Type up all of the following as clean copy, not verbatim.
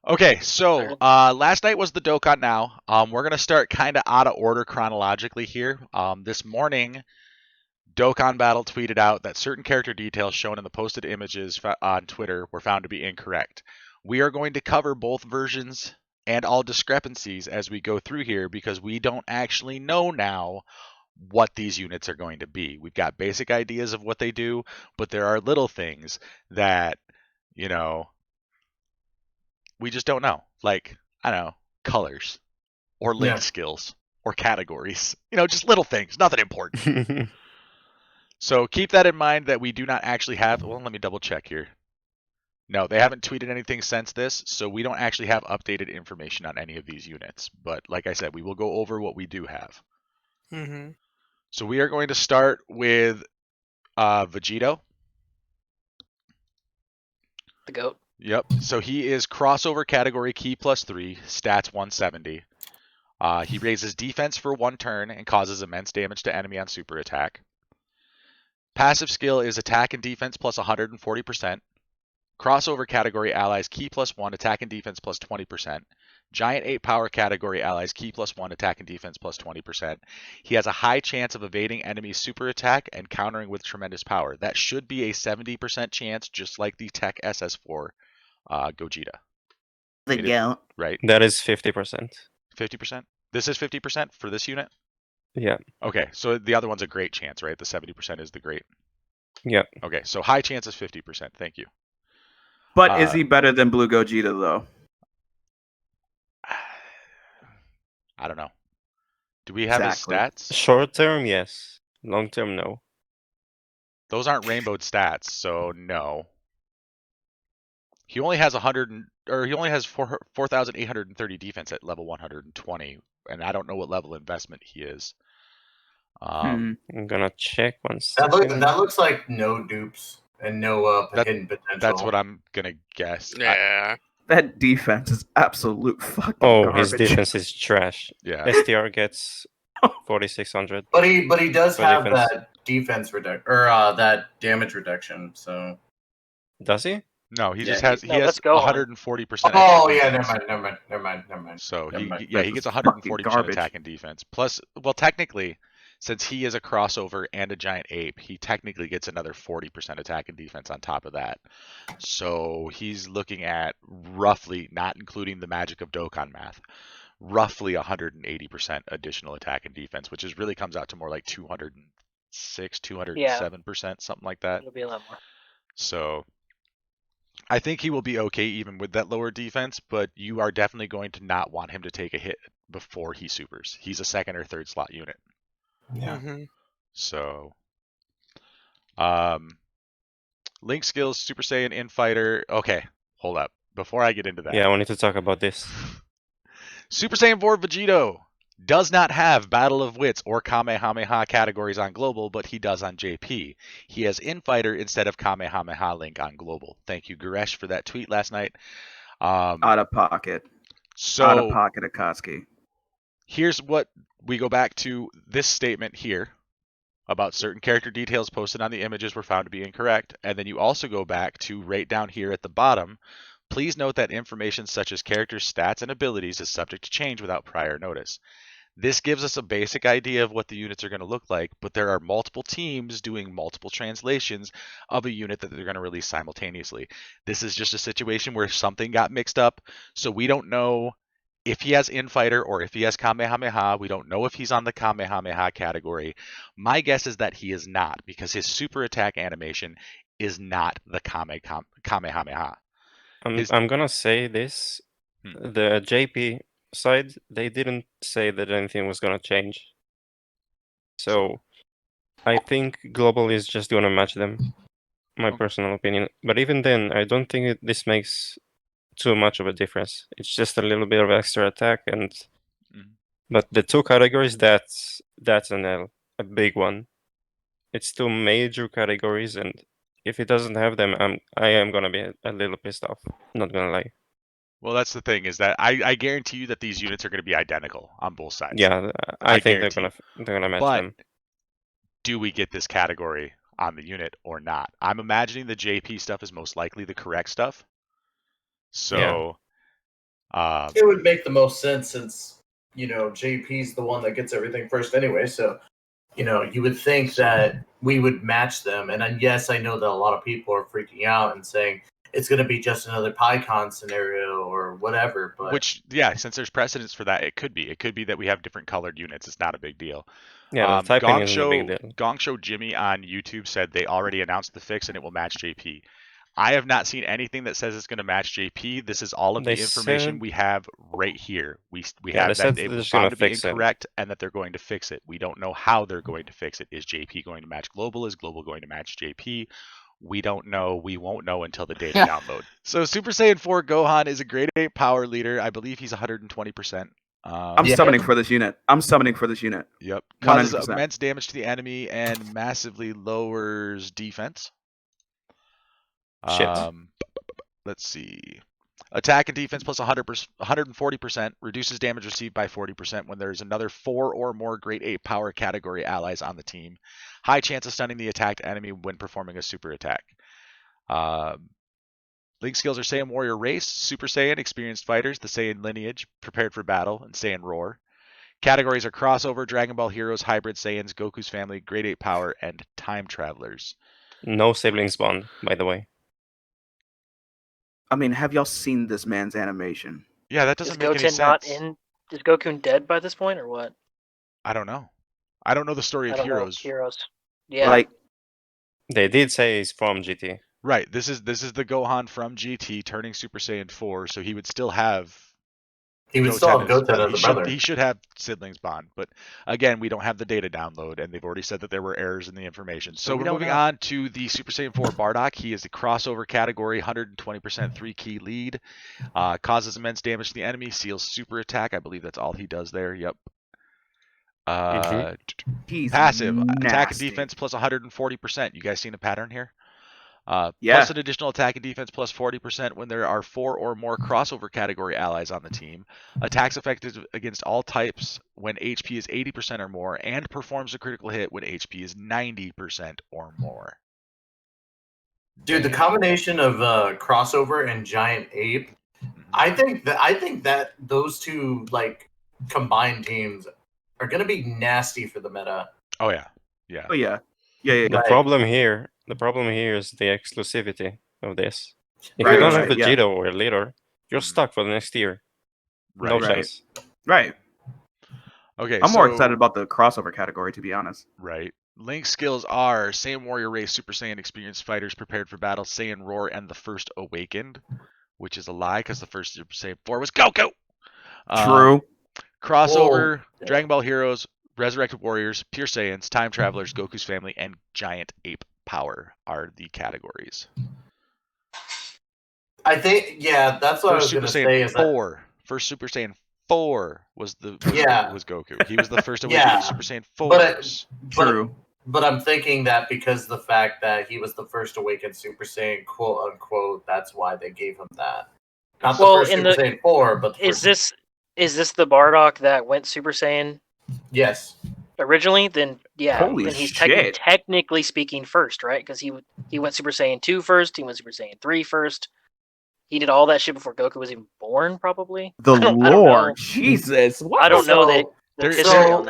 Okay, so last night was the Dokkan Now. We're gonna start kind of out of order chronologically here. This morning, Dokkan Battle tweeted out that certain character details shown in the posted images on Twitter were found to be incorrect. We are going to cover both versions and all discrepancies as we go through here because we don't actually know now what these units are going to be. We've got basic ideas of what they do, but there are little things that, you know, we just don't know. Like, I don't know, colors or link Yeah. skills or categories. Just little things, nothing important. So keep that in mind that we do not actually have. Well, let me double check here. No, they haven't tweeted anything since this, so we don't actually have updated information on any of these units. But like I said, we will go over what we do have. Mm-hmm. So we are going to start with Vegito. The goat. Yep. So he is crossover category key +3, stats 170. He raises defense for 1 turn and causes immense damage to enemy on super attack. Passive skill is attack and defense plus 140%. Crossover category allies key +1, attack and defense plus 20%. Giant 8 power category allies key +1, attack and defense plus 20%. He has a high chance of evading enemy super attack and countering with tremendous power. That should be a 70% chance, just like the Tech SS4 Gogeta. The goat. Right? That is 50%. 50%? This is 50% for this unit? Yeah. Okay, so the other one's a great chance, right? The 70% is the great. Yeah. Okay, so high chance is 50%. Thank you. But is he better than Blue Gogeta, though? I don't know. Do we have Exactly. his stats? Short term, yes. Long term, no. Those aren't rainbowed stats, so no. He only has 4,830 defense at level 120, and I don't know what level investment he is. I'm gonna check 1 second. That looks like no dupes and no hidden potential. That's what I'm gonna guess. Yeah. That defense is absolute fucking garbage. His garbage. defense is trash. Yeah. STR gets 4,600. But he does for have defense. that defense reduction or that damage reduction. So Does he? No, he just Yeah, has no, he has let's go on. 140%. oh attack yeah, defense. never mind. So Never mind. he gets This is 140% fucking attack and defense. Plus, well, technically, since he is a crossover and a giant ape, he technically gets another 40% attack and defense on top of that. So he's looking at roughly, not including the magic of Dokkan math, roughly 180% additional attack and defense, which really comes out to more like 206, 207%, something like that. It'll be a lot more. So I think he will be okay even with that lower defense, but you are definitely going to not want him to take a hit before he supers. He's a 2nd or 3rd slot unit. Yeah. Mm-hmm. So, Link skills, Super Saiyan, Infighter. Okay, hold up. Before I get into that. Yeah, I wanted to talk about this. Super Saiyan 4 Vegito does not have Battle of Wits or Kamehameha categories on Global, but he does on JP. He has Infighter instead of Kamehameha Link on Global. Thank you, Goresh, for that tweet last night. Out of pocket. So, Out of pocket, Akatsuki. Here's what we go back to this statement here about certain character details posted on the images were found to be incorrect. And then you also go back to right down here at the bottom. Please note that information such as characters' stats and abilities is subject to change without prior notice. This gives us a basic idea of what the units are going to look like, but there are multiple teams doing multiple translations of a unit that they're going to release simultaneously. This is just a situation where something got mixed up, so we don't know if he has Infighter or if he has Kamehameha. We don't know if he's on the Kamehameha category. My guess is that he is not, because his super attack animation is not the Kamehameha. I'm gonna say this. The JP side, they didn't say that anything was gonna change. So I think Global is just gonna match them. My personal opinion. But even then, I don't think this makes too much of a difference. It's just a little bit of extra attack, and but the 2 categories, that's an L, a big one. It's 2 major categories, and if it doesn't have them, I am gonna be a little pissed off. Not gonna lie. Well, that's the thing, is that I guarantee you that these units are going to be identical on both sides. Yeah, I think they're guarantee. gonna match But them. do we get this category on the unit or not? I'm imagining the JP stuff is most likely the correct stuff. So It would make the most sense since, JP's the one that gets everything first anyway. So, you would think that we would match them. And then, yes, I know that a lot of people are freaking out and saying it's going to be just another PyCon scenario or whatever. But Which, yeah, since there's precedence for that, it could be. It could be that we have different colored units. It's not a big deal. Yeah, the typing isn't a big deal. Gong Show Jimmy on YouTube said they already announced the fix and it will match JP. I have not seen anything that says it's going to match JP. This is all of the information we have right here. We have that it was found to be incorrect and that they're going to fix it. We don't know how they're going to fix it. Is JP going to match Global? Is Global going to match JP? We don't know. We won't know until the data download. So Super Saiyan 4 Gohan is a grade 8 power leader. I believe he's 120%. I'm summoning for this unit. Yep. 100%. Causes immense damage to the enemy and massively lowers defense. Shit. Let's see. Attack and defense plus 140%, reduces damage received by 40% when there's another 4 or more grade 8 power category allies on the team. High chance of stunning the attacked enemy when performing a super attack. Link skills are Saiyan Warrior Race, Super Saiyan, Experienced Fighters, the Saiyan Lineage, Prepared for Battle, and Saiyan Roar. Categories are Crossover, Dragon Ball Heroes, Hybrid Saiyans, Goku's Family, Grade 8 Power, and Time Travelers. No siblings bond, by the way. I mean, have y'all seen this man's animation? Yeah, that doesn't make any sense. Is Goku dead by this point, or what? I don't know. I don't know the story of Heroes. Yeah. Like, they did say he's from GT. Right. This is the Gohan from GT turning Super Saiyan 4, so he would still have. He would still have Goten as a brother. He should have siblings bond, but again, we don't have the data download, and they've already said that there were errors in the information. So we're moving on to the Super Saiyan 4 Bardock. He is a crossover category, 120% 3-key lead, causes immense damage to the enemy, seals super attack. I believe that's all he does there. Yep. He's passive nasty. attack and defense plus 140%. You guys seen a pattern here? Yeah. Plus an additional attack and defense plus 40% when there are 4 or more crossover category allies on the team. Attacks effective against all types when HP is 80% or more, and performs a critical hit when HP is 90% or more. Dude, the combination of crossover and giant ape, I think that those two combined teams are gonna be nasty for the meta. Oh yeah, yeah. Oh yeah, yeah. The problem here is the exclusivity of this. If you don't have the Jito or Leader, you're stuck for the next year. No chance. Right. Okay. I'm more excited about the crossover category, to be honest. Right. Link skills are Saiyan Warrior Race, Super Saiyan, Experienced Fighters, Prepared for Battle, Saiyan Roar, and the First Awakened, which is a lie because the first Super Saiyan 4 was Goku. True. Crossover, Dragon Ball Heroes, Resurrected Warriors, Pure Saiyans, Time Travelers, Goku's Family, and Giant Ape Power are the categories. I think, that's what I was going to say. First Super Saiyan 4 was Goku. He was the first awakened Super Saiyan 4. True. But I'm thinking that because the fact that he was the first awakened Super Saiyan, quote unquote, that's why they gave him that. Not the first Super Saiyan 4, but Is this the Bardock that went Super Saiyan? Yes. Originally, then Holy then he's shit. technically speaking first, right? Because he went Super Saiyan 2 first, he went Super Saiyan 3 first. He did all that shit before Goku was even born, probably. The lore, Jesus! What? I don't know that.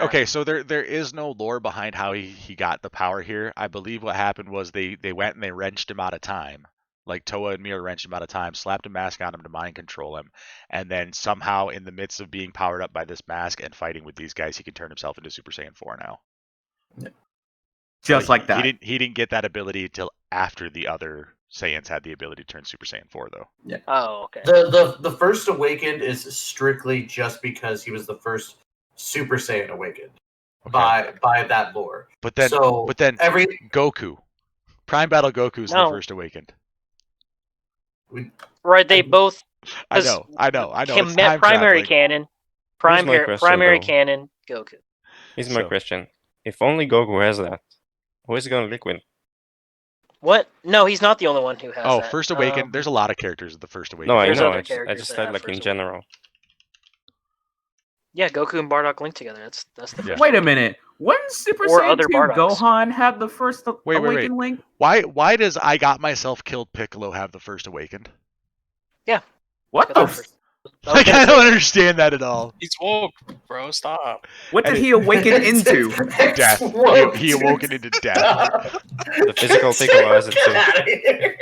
Okay, so there is no lore behind how he got the power here. I believe what happened was they went and they wrenched him out of time. Like Toa and Mira wrenched him out of time, slapped a mask on him to mind control him, and then somehow in the midst of being powered up by this mask and fighting with these guys, he can turn himself into Super Saiyan 4 now. Yeah. Just like that. He didn't get that ability until after the other Saiyans had the ability to turn Super Saiyan 4, though. Yeah. Oh, okay. The first awakened is strictly just because he was the first Super Saiyan awakened by that lore. But then Goku, Prime Battle Goku is the first awakened. Right, they both. I know. Primary canon, primary canon, Goku. Here's my question: if only Goku has that, who is going to liquid? What? No, he's not the only one who has that. Oh, First Awakened. There's a lot of characters of the First Awakened. No, I know. I just said in general. Yeah, Goku and Bardock link together. That's the first. Wait a minute. When Super Saiyan 2 Gohan had the first Awakened link? Why does I Got Myself Killed Piccolo have the First Awakened? Yeah. What the? Like, I don't understand that at all. He's woke, bro. Stop. What did he awaken into? Death. He awoken into death. The physical Piccolo has it too.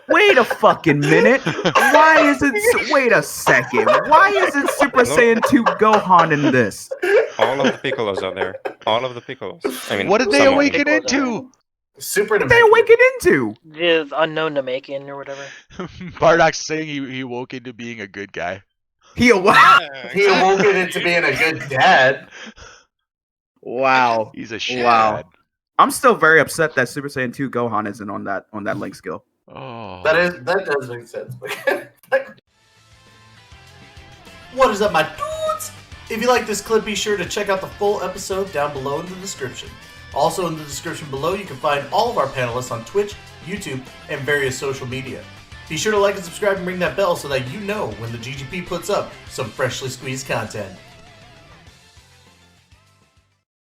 Wait a fucking minute. Why is it... Wait a second. Why is it Super Saiyan 2 Gohan in this? All of the Piccolos are there. All of the Piccolos. I mean, What did they some of awaken them. into? Super What they awaken into? The unknown Namekian or whatever. Bardock's saying he woke into being a good guy. He awoke... He awoken into being a good dad. Wow. He's a shit. Wow. I'm still very upset that Super Saiyan 2 Gohan isn't on that link skill. Oh. That does make sense. What is up, my dudes? If you like this clip, be sure to check out the full episode down below in the description. Also in the description below, you can find all of our panelists on Twitch, YouTube, and various social media. Be sure to like and subscribe and ring that bell so that you know when the GGP puts up some freshly squeezed content.